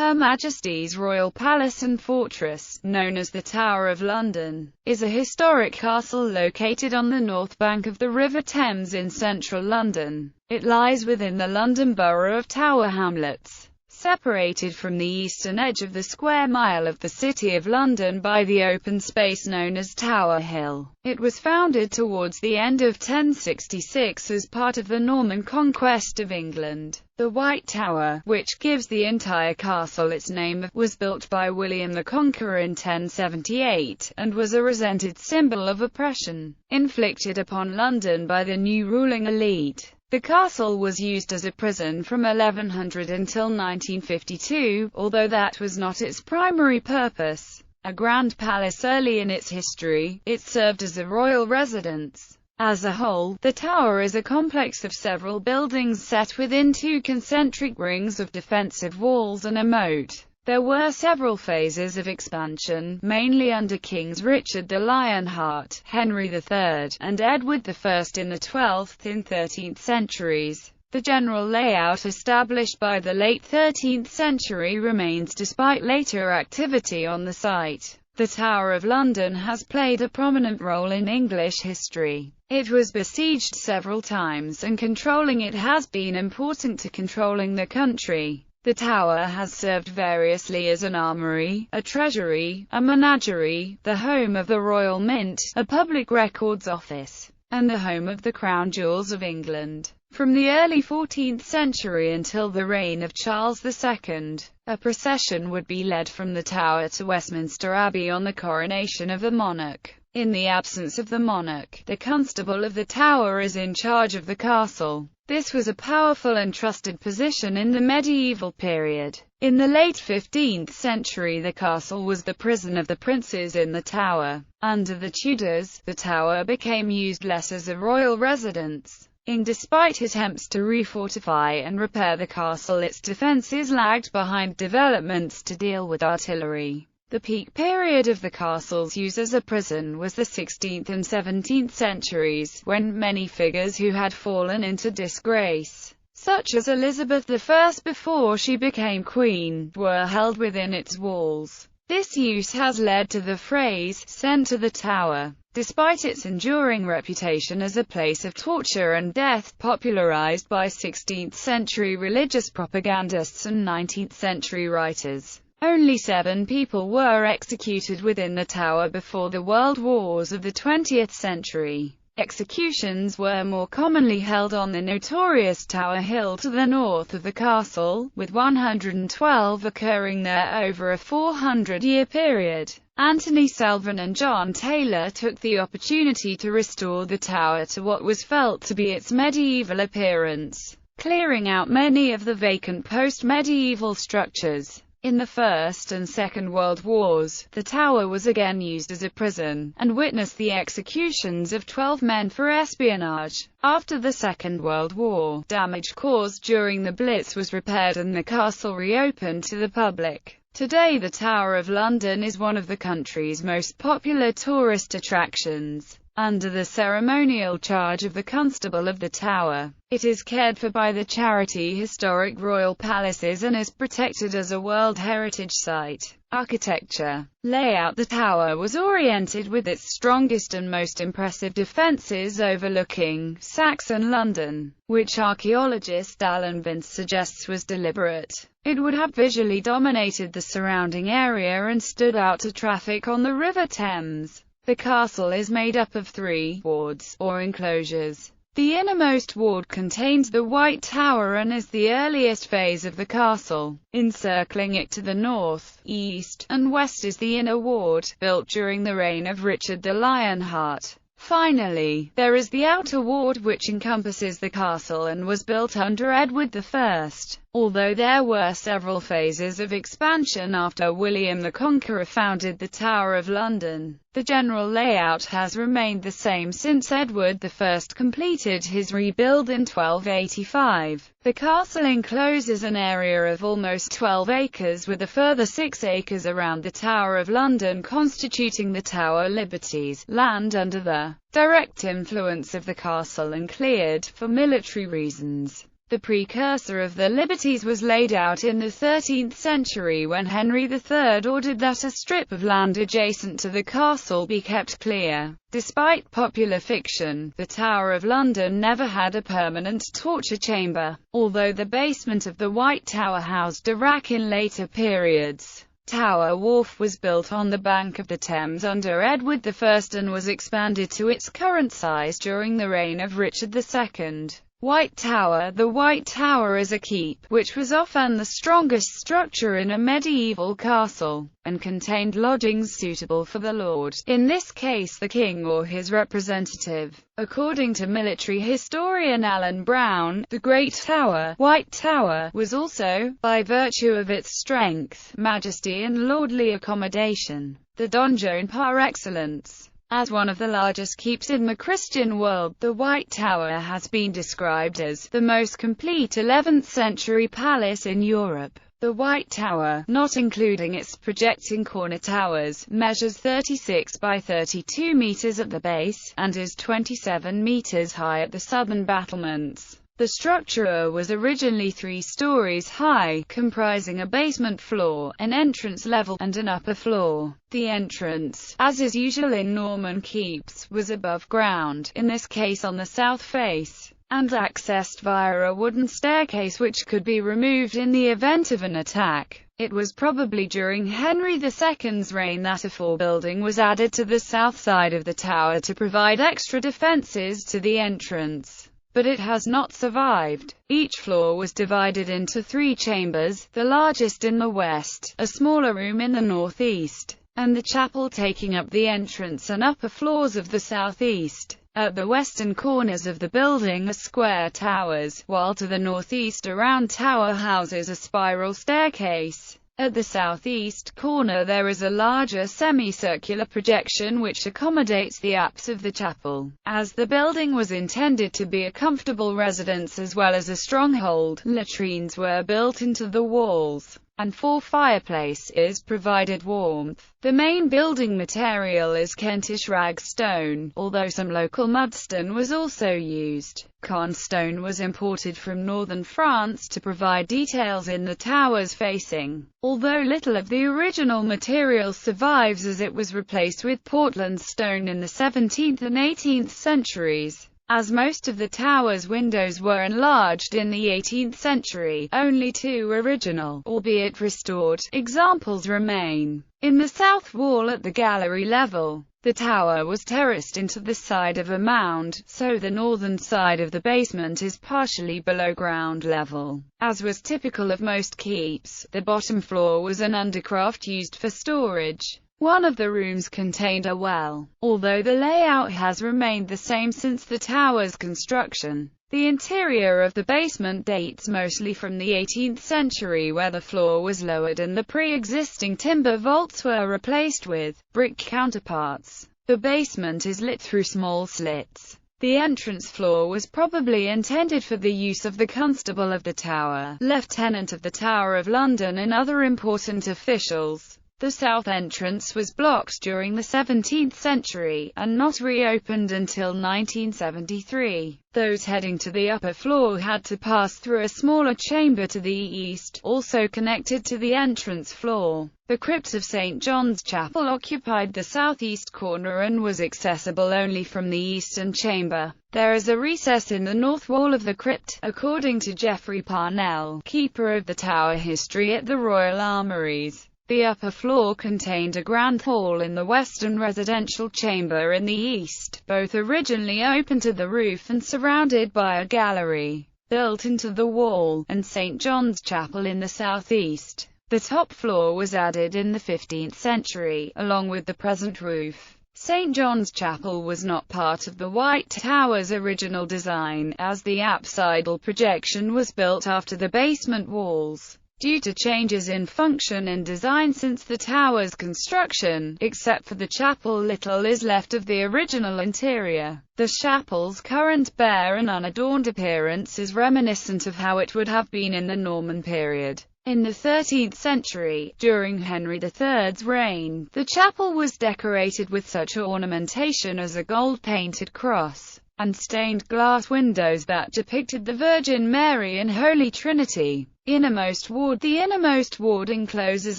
Her Majesty's Royal Palace and Fortress, known as the Tower of London, is a historic castle located on the north bank of the River Thames in central London. It lies within the London Borough of Tower Hamlets, separated from the eastern edge of the square mile of the City of London by the open space known as Tower Hill. It was founded towards the end of 1066 as part of the Norman conquest of England. The White Tower, which gives the entire castle its name, was built by William the Conqueror in 1078, and was a resented symbol of oppression inflicted upon London by the new ruling elite. The castle was used as a prison from 1100 until 1952, although that was not its primary purpose. A grand palace early in its history, it served as a royal residence. As a whole, the tower is a complex of several buildings set within two concentric rings of defensive walls and a moat. There were several phases of expansion, mainly under Kings Richard the Lionheart, Henry III, and Edward I in the 12th and 13th centuries. The general layout established by the late 13th century remains despite later activity on the site. The Tower of London has played a prominent role in English history. It was besieged several times, and controlling it has been important to controlling the country. The tower has served variously as an armory, a treasury, a menagerie, the home of the Royal Mint, a public records office, and the home of the Crown Jewels of England. From the early 14th century until the reign of Charles II, a procession would be led from the tower to Westminster Abbey on the coronation of a monarch. In the absence of the monarch, the constable of the tower is in charge of the castle. This was a powerful and trusted position in the medieval period. In the late 15th century, the castle was the prison of the princes in the tower. Under the Tudors, the tower became used less as a royal residence. Despite attempts to refortify and repair the castle, its defences lagged behind developments to deal with artillery. The peak period of the castle's use as a prison was the 16th and 17th centuries, when many figures who had fallen into disgrace, such as Elizabeth I before she became queen, were held within its walls. This use has led to the phrase, "sent to the tower." Despite its enduring reputation as a place of torture and death, popularized by 16th-century religious propagandists and 19th-century writers, only 7 people were executed within the tower before the World Wars of the 20th century. Executions were more commonly held on the notorious Tower Hill to the north of the castle, with 112 occurring there over a 400-year period. Anthony Selvin and John Taylor took the opportunity to restore the tower to what was felt to be its medieval appearance, clearing out many of the vacant post-medieval structures. In the First and Second World Wars, the tower was again used as a prison, and witnessed the executions of 12 men for espionage. After the Second World War, damage caused during the Blitz was repaired and the castle reopened to the public. Today the Tower of London is one of the country's most popular tourist attractions. Under the ceremonial charge of the Constable of the Tower, it is cared for by the charity Historic Royal Palaces and is protected as a World Heritage Site. Architecture. Layout. The tower was oriented with its strongest and most impressive defences overlooking Saxon London, which archaeologist Alan Vince suggests was deliberate. It would have visually dominated the surrounding area and stood out to traffic on the River Thames. The castle is made up of 3 wards, or enclosures. The innermost ward contains the White Tower and is the earliest phase of the castle. Encircling it to the north, east, and west is the inner ward, built during the reign of Richard the Lionheart. Finally, there is the outer ward which encompasses the castle and was built under Edward I. Although there were several phases of expansion after William the Conqueror founded the Tower of London, the general layout has remained the same since Edward I completed his rebuild in 1285. The castle encloses an area of almost 12 acres with a further 6 acres around the Tower of London constituting the Tower Liberties, land under the direct influence of the castle and cleared for military reasons. The precursor of the liberties was laid out in the 13th century when Henry III ordered that a strip of land adjacent to the castle be kept clear. Despite popular fiction, the Tower of London never had a permanent torture chamber, although the basement of the White Tower housed a rack in later periods. Tower Wharf was built on the bank of the Thames under Edward I and was expanded to its current size during the reign of Richard II. White Tower. The White Tower is a keep, which was often the strongest structure in a medieval castle, and contained lodgings suitable for the lord, in this case the king or his representative. According to military historian Alan Brown, the Great Tower, White Tower, was also, by virtue of its strength, majesty and lordly accommodation, the donjon par excellence. As one of the largest keeps in the Christian world, the White Tower has been described as the most complete 11th-century palace in Europe. The White Tower, not including its projecting corner towers, measures 36 by 32 meters at the base, and is 27 meters high at the southern battlements. The structure was originally 3 stories high, comprising a basement floor, an entrance level, and an upper floor. The entrance, as is usual in Norman keeps, was above ground, in this case on the south face, and accessed via a wooden staircase which could be removed in the event of an attack. It was probably during Henry II's reign that a forebuilding was added to the south side of the tower to provide extra defences to the entrance, but it has not survived. Each floor was divided into 3 chambers, the largest in the west, a smaller room in the northeast, and the chapel taking up the entrance and upper floors of the southeast. At the western corners of the building are square towers, while to the northeast a round tower houses a spiral staircase. At the southeast corner there is a larger semicircular projection which accommodates the apse of the chapel. As the building was intended to be a comfortable residence as well as a stronghold, latrines were built into the walls, and 4 fireplaces provided warmth. The main building material is Kentish rag stone, although some local mudstone was also used. Cornstone was imported from northern France to provide details in the tower's facing, although little of the original material survives as it was replaced with Portland stone in the 17th and 18th centuries. As most of the tower's windows were enlarged in the 18th century, only 2 original, albeit restored, examples remain. In the south wall at the gallery level, the tower was terraced into the side of a mound, so the northern side of the basement is partially below ground level. As was typical of most keeps, the bottom floor was an undercroft used for storage. One of the rooms contained a well, although the layout has remained the same since the tower's construction. The interior of the basement dates mostly from the 18th century, where the floor was lowered and the pre-existing timber vaults were replaced with brick counterparts. The basement is lit through small slits. The entrance floor was probably intended for the use of the Constable of the Tower, Lieutenant of the Tower of London and other important officials. The south entrance was blocked during the 17th century, and not reopened until 1973. Those heading to the upper floor had to pass through a smaller chamber to the east, also connected to the entrance floor. The crypt of St. John's Chapel occupied the southeast corner and was accessible only from the eastern chamber. There is a recess in the north wall of the crypt, according to Geoffrey Parnell, keeper of the Tower History at the Royal Armouries. The upper floor contained a grand hall in the west and residential chamber in the east, both originally open to the roof and surrounded by a gallery built into the wall, and St. John's Chapel in the southeast. The top floor was added in the 15th century, along with the present roof. St. John's Chapel was not part of the White Tower's original design, as the apsidal projection was built after the basement walls. Due to changes in function and design since the tower's construction, except for the chapel, little is left of the original interior. The chapel's current bare and unadorned appearance is reminiscent of how it would have been in the Norman period. In the 13th century, during Henry III's reign, the chapel was decorated with such ornamentation as a gold-painted cross and stained glass windows that depicted the Virgin Mary and Holy Trinity. Innermost Ward. The innermost ward encloses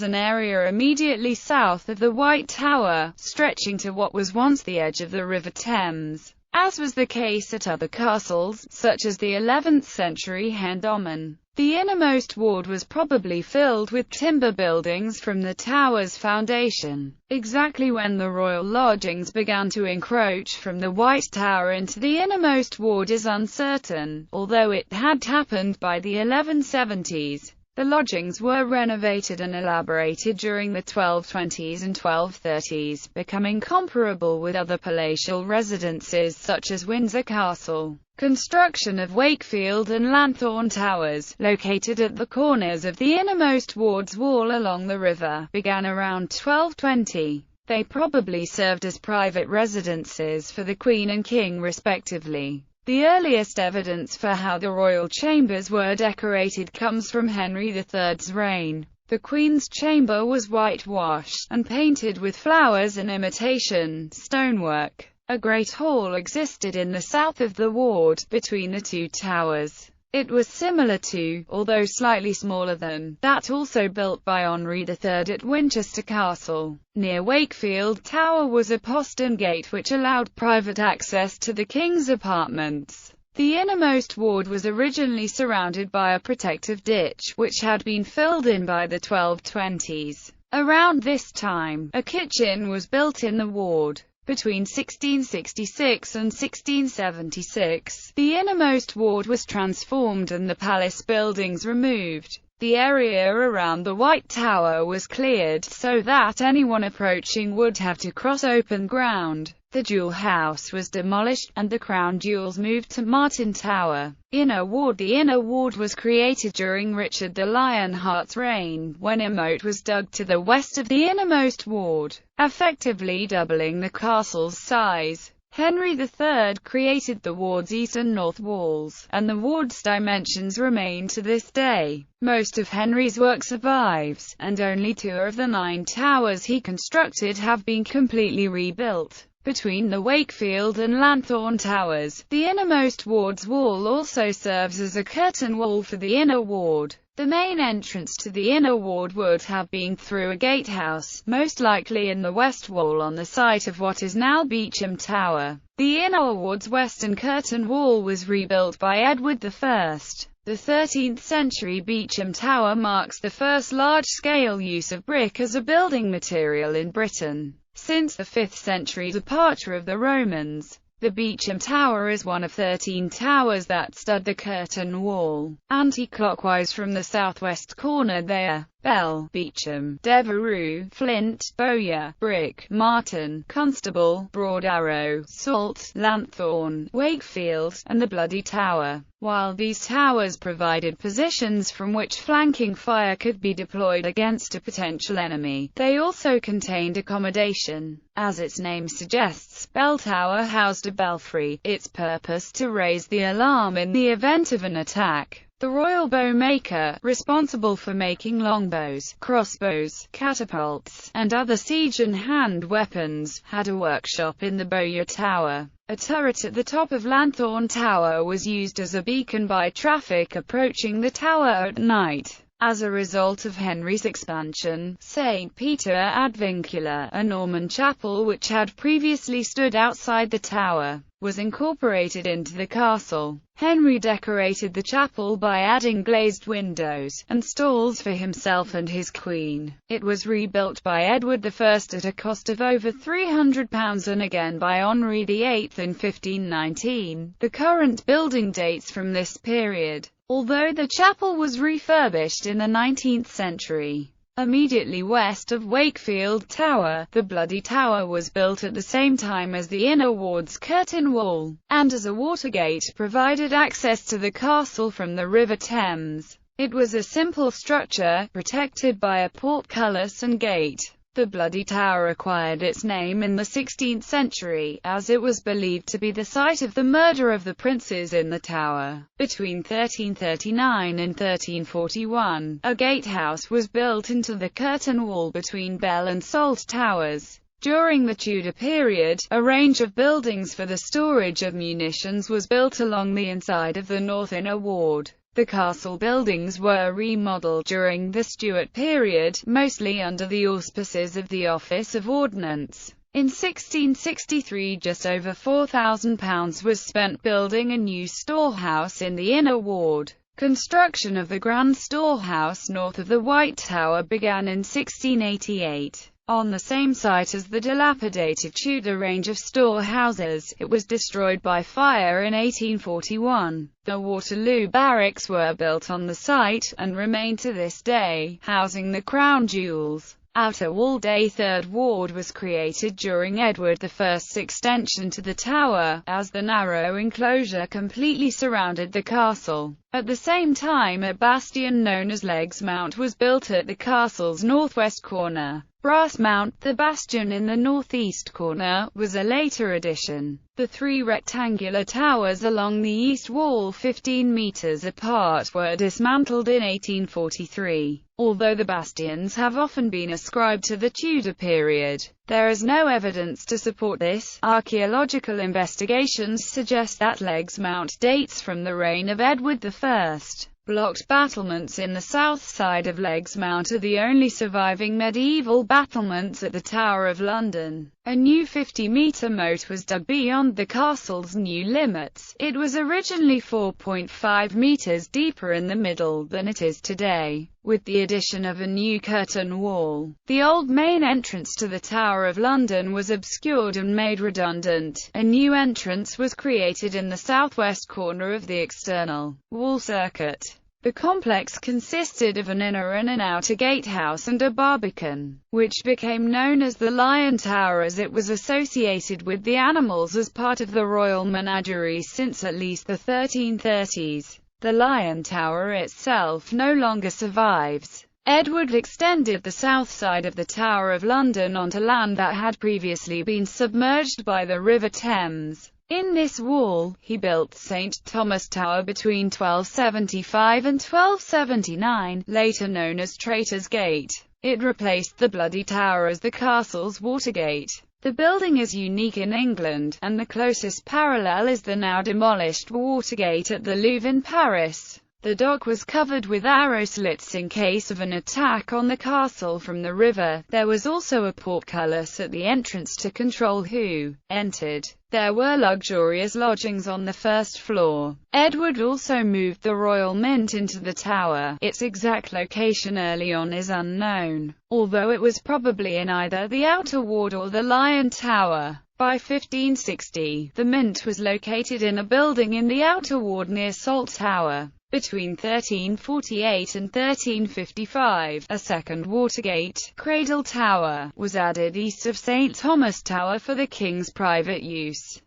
an area immediately south of the White Tower, stretching to what was once the edge of the River Thames. As was the case at other castles, such as the 11th century Hendoman, the innermost ward was probably filled with timber buildings from the tower's foundation. Exactly when the royal lodgings began to encroach from the White Tower into the innermost ward is uncertain, although it had happened by the 1170s. The lodgings were renovated and elaborated during the 1220s and 1230s, becoming comparable with other palatial residences such as Windsor Castle. Construction of Wakefield and Lanthorn Towers, located at the corners of the innermost ward's wall along the river, began around 1220. They probably served as private residences for the Queen and King respectively. The earliest evidence for how the royal chambers were decorated comes from Henry III's reign. The Queen's chamber was whitewashed, and painted with flowers and imitation stonework. A great hall existed in the south of the ward, between the two towers. It was similar to, although slightly smaller than, that also built by Henry III at Winchester Castle. Near Wakefield Tower was a postern gate which allowed private access to the king's apartments. The innermost ward was originally surrounded by a protective ditch, which had been filled in by the 1220s. Around this time, a kitchen was built in the ward. Between 1666 and 1676, the innermost ward was transformed and the palace buildings removed. The area around the White Tower was cleared, so that anyone approaching would have to cross open ground. The Jewel House was demolished, and the Crown Jewels moved to Martin Tower. Inner Ward. The Inner Ward was created during Richard the Lionheart's reign, when a moat was dug to the west of the innermost ward, effectively doubling the castle's size. Henry III created the ward's east and north walls, and the ward's dimensions remain to this day. Most of Henry's work survives, and only 2 of the 9 towers he constructed have been completely rebuilt. Between the Wakefield and Lanthorn Towers, the innermost ward's wall also serves as a curtain wall for the inner ward. The main entrance to the inner ward would have been through a gatehouse, most likely in the west wall on the site of what is now Beauchamp Tower. The inner ward's western curtain wall was rebuilt by Edward I. The 13th century Beauchamp Tower marks the first large-scale use of brick as a building material in Britain. Since the 5th century departure of the Romans, the Beauchamp Tower is one of 13 towers that stud the curtain wall. Anti-clockwise from the southwest corner they are Bell, Beauchamp, Devereux, Flint, Bowyer, Brick, Martin, Constable, Broad Arrow, Salt, Lanthorn, Wakefield, and the Bloody Tower. While these towers provided positions from which flanking fire could be deployed against a potential enemy, they also contained accommodation. As its name suggests, Bell Tower housed a belfry, its purpose to raise the alarm in the event of an attack. The royal bowmaker, responsible for making longbows, crossbows, catapults, and other siege and hand weapons, had a workshop in the Bowyer Tower. A turret at the top of Lanthorn Tower was used as a beacon by traffic approaching the tower at night. As a result of Henry's expansion, St. Peter ad Vincula, a Norman chapel which had previously stood outside the tower, was incorporated into the castle. Henry decorated the chapel by adding glazed windows and stalls for himself and his queen. It was rebuilt by Edward I at a cost of over £300 and again by Henry VIII in 1519. The current building dates from this period, although the chapel was refurbished in the 19th century. Immediately west of Wakefield Tower, the Bloody Tower was built at the same time as the inner ward's curtain wall, and as a watergate provided access to the castle from the River Thames. It was a simple structure, protected by a portcullis and gate. The Bloody Tower acquired its name in the 16th century, as it was believed to be the site of the murder of the princes in the tower. Between 1339 and 1341, a gatehouse was built into the curtain wall between Bell and Salt Towers. During the Tudor period, a range of buildings for the storage of munitions was built along the inside of the north inner ward. The castle buildings were remodeled during the Stuart period, mostly under the auspices of the Office of Ordnance. In 1663 just over £4,000 was spent building a new storehouse in the inner ward. Construction of the Grand Storehouse north of the White Tower began in 1688. On the same site as the dilapidated Tudor range of storehouses, it was destroyed by fire in 1841. The Waterloo Barracks were built on the site, and remain to this day, housing the crown jewels. Outer walled a third ward was created during Edward I's extension to the tower, as the narrow enclosure completely surrounded the castle. At the same time, a bastion known as Legge's Mount was built at the castle's northwest corner. Brass Mount, the bastion in the northeast corner, was a later addition. The three rectangular towers along the east wall 15 meters apart were dismantled in 1843. Although the bastions have often been ascribed to the Tudor period, there is no evidence to support this. Archaeological investigations suggest that Legge's Mount dates from the reign of Edward I. Blocked battlements in the south side of Legge's Mount are the only surviving medieval battlements at the Tower of London. A new 50-metre moat was dug beyond the castle's new limits. It was originally 4.5 metres deeper in the middle than it is today, with the addition of a new curtain wall. The old main entrance to the Tower of London was obscured and made redundant. A new entrance was created in the southwest corner of the external wall circuit. The complex consisted of an inner and an outer gatehouse and a barbican, which became known as the Lion Tower as it was associated with the animals as part of the royal menagerie since at least the 1330s. The Lion Tower itself no longer survives. Edward extended the south side of the Tower of London onto land that had previously been submerged by the River Thames. In this wall, he built St. Thomas Tower between 1275 and 1279, later known as Traitor's Gate. It replaced the Bloody Tower as the castle's Watergate. The building is unique in England, and the closest parallel is the now demolished Watergate at the Louvre in Paris. The dock was covered with arrow slits in case of an attack on the castle from the river. There was also a portcullis at the entrance to control who entered. There were luxurious lodgings on the first floor. Edward also moved the Royal Mint into the tower. Its exact location early on is unknown, although it was probably in either the Outer Ward or the Lion Tower. By 1560, the Mint was located in a building in the Outer Ward near Salt Tower. Between 1348 and 1355, a second Watergate, Cradle Tower, was added east of St. Thomas Tower for the king's private use.